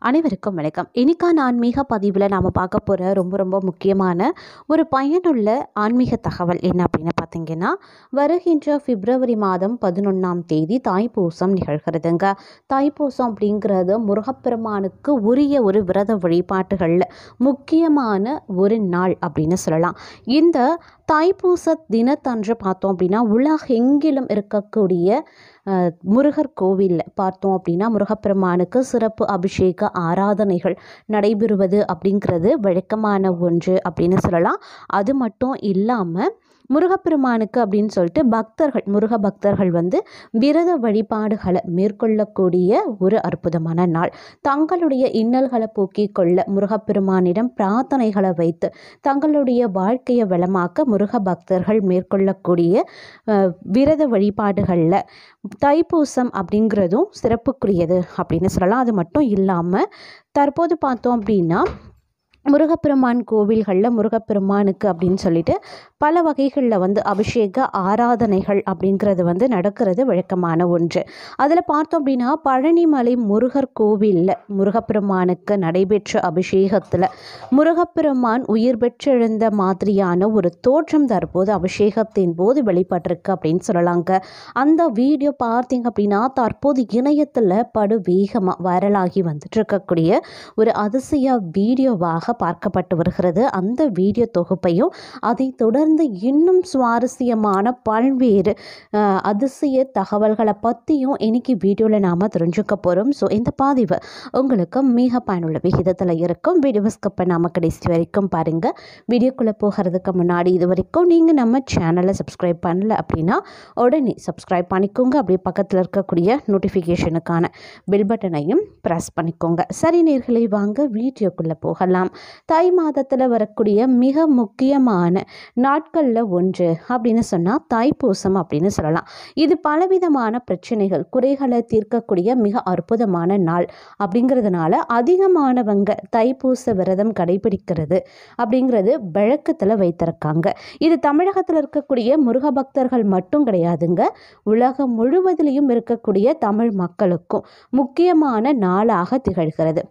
அனைவருக்கும் வணக்கம். இன்னைக்கான ஆன்மீக பதிவில் நாம் பார்க்க போகிற ரொம்ப முக்கியமான ஒரு பயனுள்ள ஆன்மீக தகவல் என்ன அப்படின்னு பார்த்தீங்கன்னா, வருகின்ற பிப்ரவரி மாதம் 11ஆம் தேதி தாய்ப்பூசம் நிகழ்கிறதுங்க. தாய்ப்பூசம் அப்படிங்கிறது முருகப்பெருமானுக்கு உரிய ஒரு விரத வழிபாட்டுகளில் முக்கியமான ஒரு நாள் அப்படின்னு சொல்லலாம். இந்த தாய்ப்பூச தினத்தன்று பார்த்தோம் அப்படின்னா உலகெங்கிலும் இருக்கக்கூடிய முருகர் கோவிலில் பார்த்தோம் அப்படின்னா முருகப்பெருமானுக்கு சிறப்பு அபிஷேக ஆராதனைகள் நடைபெறுவது அப்படிங்கிறது வழக்கமான ஒன்று அப்படின்னு சொல்லலாம். அது மட்டும் இல்லாமல் முருகப்பெருமானுக்கு அப்படின்னு சொல்லிட்டு முருக பக்தர்கள் விரத வழிபாடுகளை மேற்கொள்ளக்கூடிய ஒரு அற்புதமான நாள். தங்களுடைய இன்னல்களை போக்கிக் கொள்ள முருகப்பெருமானிடம் பிரார்த்தனைகளை வைத்து தங்களுடைய வாழ்க்கையை வளமாக்க முருக பக்தர்கள் மேற்கொள்ளக்கூடிய விரத வழிபாடுகளில் தைப்பூசம் அப்படிங்கிறதும் சிறப்புக்குரியது அப்படின்னு சொல்லலாம். அது மட்டும் இல்லாமல் தற்போது பார்த்தோம் அப்படின்னா முருகப்பெருமான் கோவில்களில் முருகப்பெருமானுக்கு அப்படின்னு சொல்லிட்டு பல வகைகளில் அபிஷேக ஆராதனைகள் அப்படிங்கிறது நடக்கிறது வழக்கமான ஒன்று. அதில் பார்த்தோம் அப்படின்னா பழனிமலை முருகர் கோவிலில் முருகப்பெருமானுக்கு நடைபெற்ற அபிஷேகத்தில் முருகப்பெருமான் உயிர் பெற்றெழுந்த மாதிரியான ஒரு தோற்றம் தற்போது அபிஷேகத்தின் போது வெளிப்பட்டிருக்கு அப்படின்னு சொல்லலாங்க. அந்த வீடியோ பார்த்தீங்க அப்படின்னா தற்போது இணையத்தில் படு வேகமாக வைரலாகி வந்துட்டு இருக்கக்கூடிய ஒரு அதிசய வீடியோவாக பார்க்கப்பட்டு வருகிறது. அந்த வீடியோ தொகுப்பையும் அதை தொடர்ந்து இன்னும் சுவாரஸ்யமான பல்வேறு அதிசய தகவல்களை பற்றியும் இன்னைக்கு வீடியோவில் நாம் தெரிஞ்சுக்க போகிறோம். ஸோ இந்த பதிவு உங்களுக்கு மிக பயனுள்ள விகிதத்தில் இருக்கும். வீடியோவை ஸ்கிப் பண்ணாமல் கடைசி வரைக்கும் பாருங்கள். வீடியோக்குள்ளே போகிறதுக்கு முன்னாடி இது வரைக்கும் நீங்கள் நம்ம சேனலை சப்ஸ்கிரைப் பண்ணல அப்படின்னா உடனே சப்ஸ்கிரைப் பண்ணிக்கோங்க. அப்படியே பக்கத்தில் இருக்கக்கூடிய நோட்டிஃபிகேஷனுக்கான பெல் பட்டனையும் ப்ரெஸ் பண்ணிக்கோங்க. சரி நேயர்களே, வாங்க வீடியோக்குள்ளே போகலாம். தை மாதத்தில் வரக்கூடிய மிக முக்கியமான நாட்களில் ஒன்று அப்படின்னு சொன்னால் தைப்பூசம் அப்படின்னு சொல்லலாம். இது பலவிதமான பிரச்சனைகள் குறைகளை தீர்க்கக்கூடிய மிக அற்புதமான நாள் அப்படிங்கிறதுனால அதிகமானவங்க தைப்பூச விரதம் கடைபிடிக்கிறது அப்படிங்கிறது வழக்கத்தில் வைத்திருக்காங்க. இது தமிழகத்தில் இருக்கக்கூடிய முருக பக்தர்கள் மட்டும் கிடையாதுங்க, உலகம் முழுவதிலையும் இருக்கக்கூடிய தமிழ் மக்களுக்கும் முக்கியமான நாளாக திகழ்கிறது.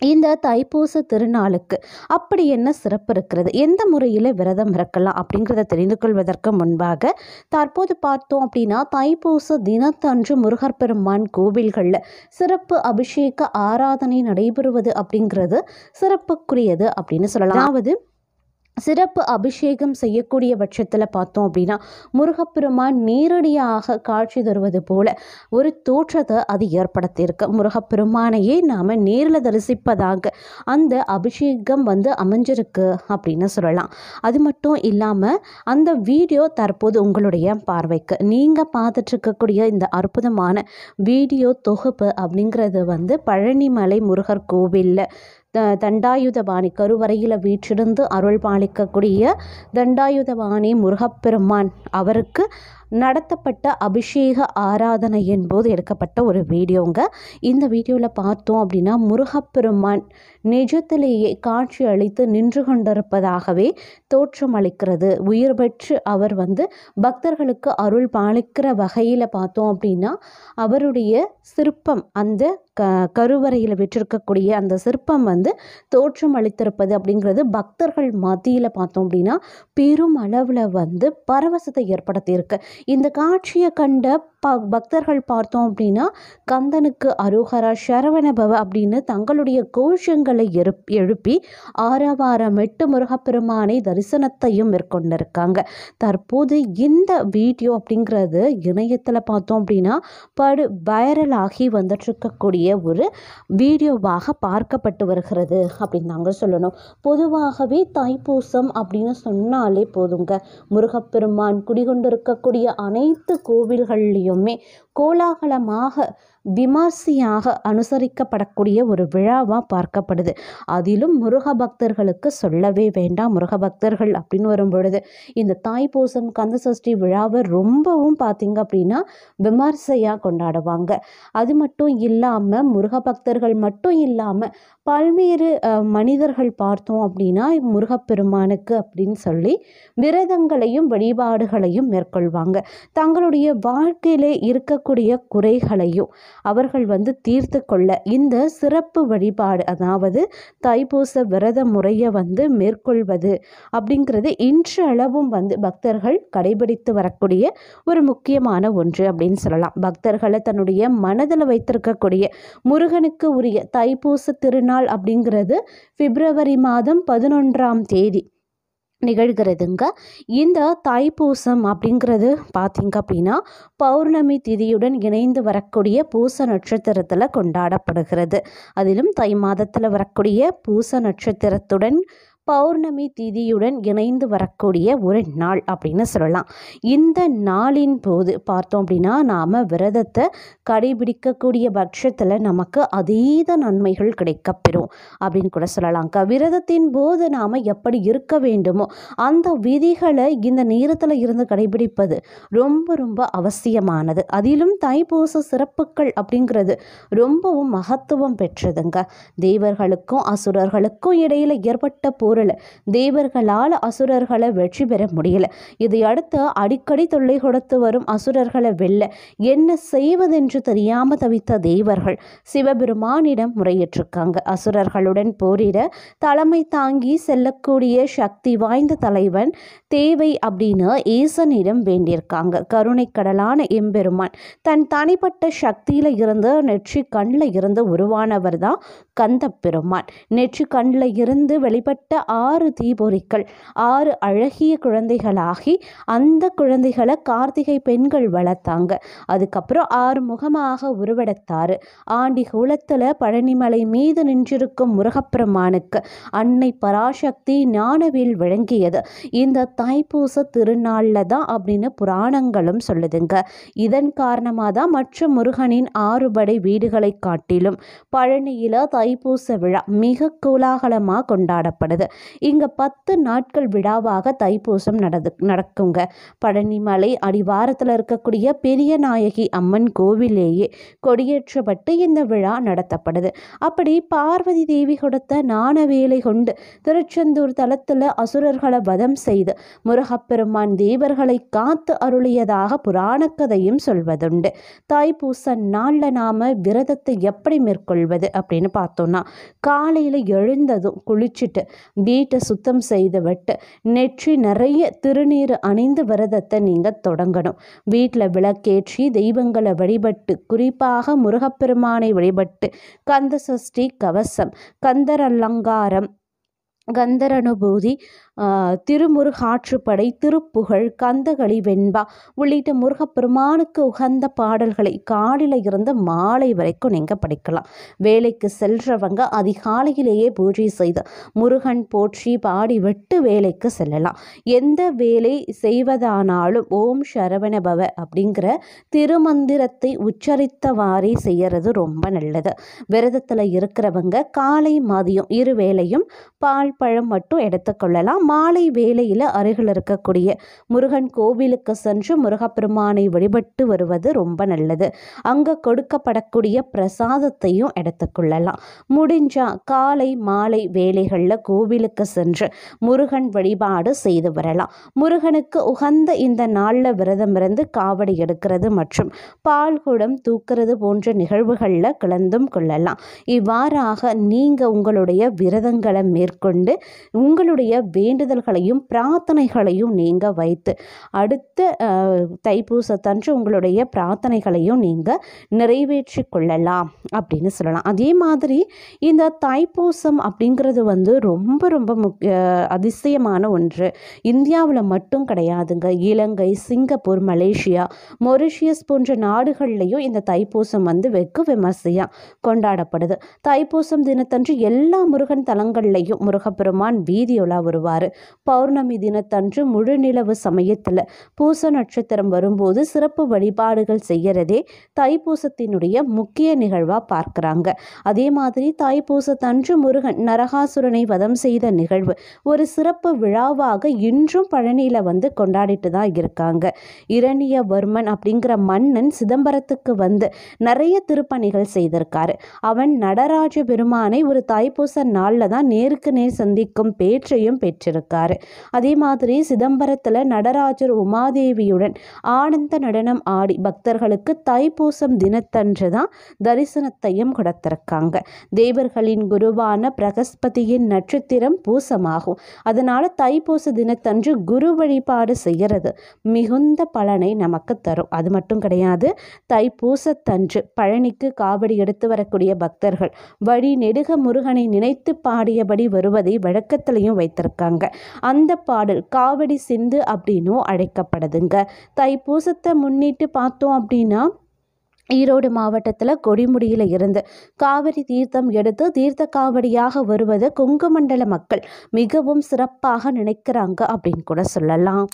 இந்த தைப்பூச திருநாளுக்கு அப்படி என்ன சிறப்பு இருக்கிறது, எந்த முறையில் விரதம் இருக்கலாம் அப்படிங்கிறத தெரிந்து கொள்வதற்கு முன்பாக தற்போது பார்த்தோம் அப்படின்னா தைப்பூச தினத்தன்று முருகர் பெருமான் கோவில்களில் சிறப்பு அபிஷேக ஆராதனை நடைபெறுவது அப்படிங்கிறது சிறப்புக்குரியது அப்படின்னு சொல்லலாம். அதாவது சிறப்பு அபிஷேகம் செய்யக்கூடிய பட்சத்தில் பார்த்தோம் அப்படின்னா முருகப்பெருமான் நேரடியாக காட்சி தருவது போல ஒரு தோற்றத்தை அது ஏற்படுத்தியிருக்கு. முருகப்பெருமானையே நாம் நேரில் தரிசிப்பதாக அந்த அபிஷேகம் அமைஞ்சிருக்கு அப்படின்னு சொல்லலாம். அது மட்டும் இல்லாமல் அந்த வீடியோ தற்போது உங்களுடைய பார்வைக்கு நீங்கள் பார்த்துட்ருக்கக்கூடிய இந்த அற்புதமான வீடியோ தொகுப்பு அப்படிங்கிறது பழனிமலை முருகர் கோவிலில் தண்டாயுதபாணி கருவறையில் வீற்றிருந்து அருள் பாலிக்கக்கூடிய தண்டாயுதபாணி முருகப்பெருமான் அவருக்கு நடத்தப்பட்ட அபிஷேக ஆராதனையின் போது எடுக்கப்பட்ட ஒரு வீடியோங்க. இந்த வீடியோவில் பார்த்தோம் அப்படின்னா முருகப்பெருமான் நிஜத்திலேயே காட்சி அளித்து நின்று கொண்டிருப்பதாகவே தோற்றம் அளிக்கிறது. உயிர் பெற்று அவர் பக்தர்களுக்கு அருள் பாலிக்கிற வகையில் பார்த்தோம் அப்படின்னா அவருடைய சிற்பம் அந்த கருவறையில் விற்றிருக்கக்கூடிய அந்த சிற்பம் தோற்றம் அளித்திருப்பது அப்படிங்கிறது பக்தர்கள் மத்தியில் பார்த்தோம் அப்படின்னா பெரும் அளவில் பரவசத்தை ஏற்படுத்தியிருக்கு. இந்த காட்சியை கண்ட பக்தர்கள் பார்த்தோம் அப்படின்னா கந்தனுக்கு அரோகரா சரவணபவ அப்படின்னு தங்களுடைய கோஷங்களை எழுப்பி ஆரவாரமிட்டு முருகப்பெருமானை தரிசனத்தையும் மேற்கொண்டிருக்காங்க. தற்போது இந்த வீடியோ அப்படிங்கிறது இணையத்தில் பார்த்தோம் அப்படின்னா படு வைரலாகி வந்துட்டு இருக்கக்கூடிய ஒரு வீடியோவாக பார்க்கப்பட்டு வருகிறது அப்படின்னு நாங்கள் சொல்லணும். பொதுவாகவே தைப்பூசம் அப்படின்னு சொன்னாலே போதுங்க, முருகப்பெருமான் குடிகொண்டிருக்கக்கூடிய அனைத்து கோவில்கள்லையுமே கோலாகலமாக விமர்சையாக அனுசரிக்கப்படக்கூடிய ஒரு விழாவாக பார்க்கப்படுது. அதிலும் முருக பக்தர்களுக்கு சொல்லவே வேண்டாம். முருக பக்தர்கள் அப்படின்னு வரும்பொழுது இந்த தாய்ப்பூசம் கந்த சஷ்டி விழாவை ரொம்பவும் பார்த்திங்க அப்படின்னா விமர்சையாக கொண்டாடுவாங்க. அது மட்டும் இல்லாமல் முருக பக்தர்கள் மட்டும் இல்லாமல் பல்வேறு மனிதர்கள் பார்த்தோம் அப்படின்னா முருகப்பெருமானுக்கு அப்படின்னு சொல்லி விரதங்களையும் வழிபாடுகளையும் மேற்கொள்வாங்க. தங்களுடைய வாழ்க்கையிலே இருக்கக்கூடிய குறைகளையும் அவர்கள் வந்து தீர்த்து கொள்ள இந்த சிறப்பு வழிபாடு, அதாவது தைப்பூச விரத முறையை வந்து மேற்கொள்வது அப்படிங்கிறது இன்றளவும் வந்து பக்தர்கள் கடைபிடித்து வரக்கூடிய ஒரு முக்கியமான ஒன்று அப்படின்னு சொல்லலாம். பக்தர்களை தன்னுடைய மனதில் வைத்திருக்கக்கூடிய முருகனுக்கு உரிய தைப்பூச திருநாள் அப்படிங்கிறது பிப்ரவரி மாதம் 11ஆம் தேதி நிகழ்கிறதுங்க. இந்த தைப்பூசம் அப்படிங்கிறது பார்த்திங்க அப்படின்னா பௌர்ணமி திதியுடன் இணைந்து வரக்கூடிய பூச நட்சத்திரத்தில் கொண்டாடப்படுகிறது. அதிலும் தை மாதத்தில் வரக்கூடிய பூச நட்சத்திரத்துடன் பௌர்ணமி திதியுடன் இணைந்து வரக்கூடிய ஒரு நாள் அப்படின்னு சொல்லலாம். இந்த நாளின் போது பார்த்தோம் அப்படின்னா நாம் விரதத்தை கடைபிடிக்கக்கூடிய பட்சத்தில் நமக்கு அதீத நன்மைகள் கிடைக்கப்பெறும் அப்படின்னு கூட சொல்லலாம்க்கா. விரதத்தின் போது நாம் எப்படி இருக்க வேண்டுமோ அந்த விதிகளை இந்த நேரத்தில் இருந்து கடைபிடிப்பது ரொம்ப ரொம்ப அவசியமானது. அதிலும் தைப்பூச சிறப்புகள் அப்படிங்கிறது ரொம்பவும் மகத்துவம் பெற்றதுங்க. தேவர்களுக்கும் அசுரர்களுக்கும் இடையில் ஏற்பட்ட போரில் தேவர்களால் அசுரர்களை வெற்றி பெற முடியல. இதை அடுத்து அடிக்கடி தொல்லை கொடுத்து வரும் அசுரர்களை வெல்ல என்ன செய்வதென்று தெரியாம தவித்த தேவர்கள் சிவபெருமானிடம் முறையிட்டிருக்காங்க. அசுரர்களுடன் போரிட தலைமை தாங்கி செல்லக்கூடிய சக்தி வாய்ந்த தலைவன் தேவை அப்படின்னு ஈசனிடம் வேண்டியிருக்காங்க. கருணை கடலான எம்பெருமான் தன் தனிப்பட்ட சக்தியில இருந்து நெற்றி கண்ணில் இருந்து உருவானவர் தான் கந்த பெருமான். நெற்றி கண்ணில் இருந்து வெளிப்பட்ட 6 தீபொறிகள் 6 அழகிய குழந்தைகளாகி அந்த குழந்தைகளை கார்த்திகை பெண்கள் வளர்த்தாங்க. அதுக்கப்புறம் 6 முகமாக உருவெடுத்தாரு. ஆண்டி குளத்தில் பழனிமலை மீது நின்றிருக்கும் முருகப்பெருமானுக்கு அன்னை பராசக்தி ஞானவேல் வழங்கியது இந்த தைப்பூச திருநாளில் தான் அப்படின்னு புராணங்களும் சொல்லுதுங்க. இதன் காரணமாக தான் மற்ற முருகனின் 6 படை வீடுகளை காட்டிலும் பழனியில் தைப்பூச விழா மிக கோலாகலமாக கொண்டாடப்படுது. இங்கே 10 நாட்கள் விழாவாக தைப்பூசம் நடக்குங்க. பழனிமலை அடிவாரத்தில் இருக்கக்கூடிய பெரிய நாயகி அம்மன் கோவிலேயே கொடியேற்றப்பட்டு இந்த விழா நடத்தப்படுது. அப்படி பார்வதி தேவி கொடுத்த ஞானவேலை கொண்டு திருச்செந்தூர் தலத்தில் அசுரர்களை வதம் செய்து முருகப்பெருமான் தேவர்களை காத்து அருளியதாக புராணக்கதையும் சொல்வதுண்டு. தைப்பூச நாளில் நாம் விரதத்தை எப்படி மேற்கொள்வது அப்படின்னு பார்த்தோம்னா, காலையில் எழுந்ததும் குளிச்சுட்டு வீட்டை சுத்தம் செய்து விட்டு நெற்றி நிறைய திருநீர் அணிந்து விரதத்தை நீங்கள் தொடங்கணும். வீட்டில் விளக்கேற்றி தெய்வங்களை வழிபட்டு, குறிப்பாக முருகப்பெருமானை வழிபட்டு கந்த சஷ்டி கவசம், கந்தர் அலங்காரம், கந்தர் அனுபூதி, திருமுருகாற்றுப்படை, திருப்புகழ், கந்தகளி வெண்பா உள்ளிட்ட முருகப்பெருமானுக்கு உகந்த பாடல்களை காலையில் இருந்து மாலை வரைக்கும் நீங்கள் படிக்கலாம். வேலைக்கு செல்றவங்க அதிகாலையிலேயே பூஜை செய்து முருகன் போற்றி பாடி விட்டு வேலைக்கு செல்லலாம். எந்த வேலை செய்வதானாலும் ஓம் சரவணபவ அப்படிங்கிற திருமந்திரத்தை உச்சரித்தவாறே செய்யறது ரொம்ப நல்லது. விரதத்தில் இருக்கிறவங்க காலை மதியம் 2 வேளையும் பால் பழம் மட்டும் எடுத்துக்கொள்ளலாம். மாலை வேளையில் அருகில் இருக்கக்கூடிய முருகன் கோவிலுக்கு சென்று முருகப்பெருமானை வழிபட்டு வருவது ரொம்ப நல்லது. அங்கே கொடுக்கப்படக்கூடிய பிரசாதத்தையும் எடுத்துக்கொள்ளலாம். முடிஞ்சா காலை மாலை வேளைகளில் கோவிலுக்கு சென்று முருகன் வழிபாடு செய்து வரலாம். முருகனுக்கு உகந்த இந்த நாளில் விரதம் இருந்து காவடி எடுக்கிறது மற்றும் பால் குடம் தூக்கிறது போன்ற நிகழ்வுகளில் கலந்தும் கொள்ளலாம். இவ்வாறாக நீங்கள் உங்களுடைய விரதங்களை மேற்கொண்டு உங்களுடைய வேண்டுதல்களையும் பிரார்த்தனைகளையும் நீங்கள் வைத்து அடுத்த தைப்பூசத்தன்று உங்களுடைய பிரார்த்தனைகளையும் நீங்கள் நிறைவேற்றி கொள்ளலாம் அப்படின்னு சொல்லலாம். அதே மாதிரி இந்த தைப்பூசம் அப்படிங்கிறது வந்து ரொம்ப ரொம்ப அதிசயமான ஒன்று. இந்தியாவில் மட்டும் கிடையாதுங்க. இலங்கை, சிங்கப்பூர், மலேசியா, மொரிஷியஸ் போன்ற நாடுகள்லையும் இந்த தைப்பூசம் வந்து வெகு விமர்சையாக கொண்டாடப்படுது. தைப்பூசம் தினத்தன்று எல்லா முருகன் தலங்கள்லையும் முருகப்பெருமான் வீதியுலா வருவார். பௌர்ணமி தினத்தன்று முழுநிலவு சமயத்தில் பூச நட்சத்திரம் வரும்போது சிறப்பு வழிபாடுகள் செய்கிறதே தைப்பூசத்தினுடைய முக்கிய நிகழ்வாக பார்க்குறாங்க. அதே மாதிரி தைப்பூசத்தன்று முருகன் நரகாசுரனை வதம் செய்த நிகழ்வு ஒரு சிறப்பு விழாவாக இன்றும் பழனியில் வந்து கொண்டாடிட்டு தான் இருக்காங்க. இரணியவர்மன் அப்படிங்கிற மன்னன் சிதம்பரத்துக்கு வந்து நிறைய திருப்பணிகள் செய்திருக்காரு. அவன் நடராஜ பெருமானை ஒரு தைப்பூச நாளில் தான் நேருக்கு நேர் சந்திக்கும் பேற்றையும் பெற்றிருக்கான். பெற்றிருக்காரு. அதே மாதிரி சிதம்பரத்தில் நடராஜர் உமாதேவியுடன் ஆனந்த நடனம் ஆடி பக்தர்களுக்கு தைப்பூசம் தினத்தன்று தான் தரிசனத்தையும் கொடுத்திருக்காங்க. தேவர்களின் குருவான பிரகஸ்பதியின் நட்சத்திரம் பூசமாகும். அதனால தைப்பூச தினத்தன்று குரு வழிபாடு செய்கிறது மிகுந்த பலனை நமக்கு தரும். அது மட்டும் கிடையாது, தைப்பூசத்தன்று பழனிக்கு காவடி எடுத்து வரக்கூடிய பக்தர்கள் வழி நெடுக முருகனை நினைத்து பாடியபடி வருவதை வழக்கத்திலையும் வைத்திருக்காங்க. அந்த பாடல் காவடி சிந்து அப்படின்னும் அழைக்கப்படுதுங்க. தைப்பூசத்தை முன்னிட்டு பார்த்தோம் அப்படின்னா ஈரோடு மாவட்டத்தில் கொடிமுடியில் இருந்து காவிரி தீர்த்தம் எடுத்து தீர்த்த காவடியாக வருவதை கொங்கு மண்டல மக்கள் மிகவும் சிறப்பாக நினைக்கிறாங்க அப்படின்னு கூட சொல்லலாம்.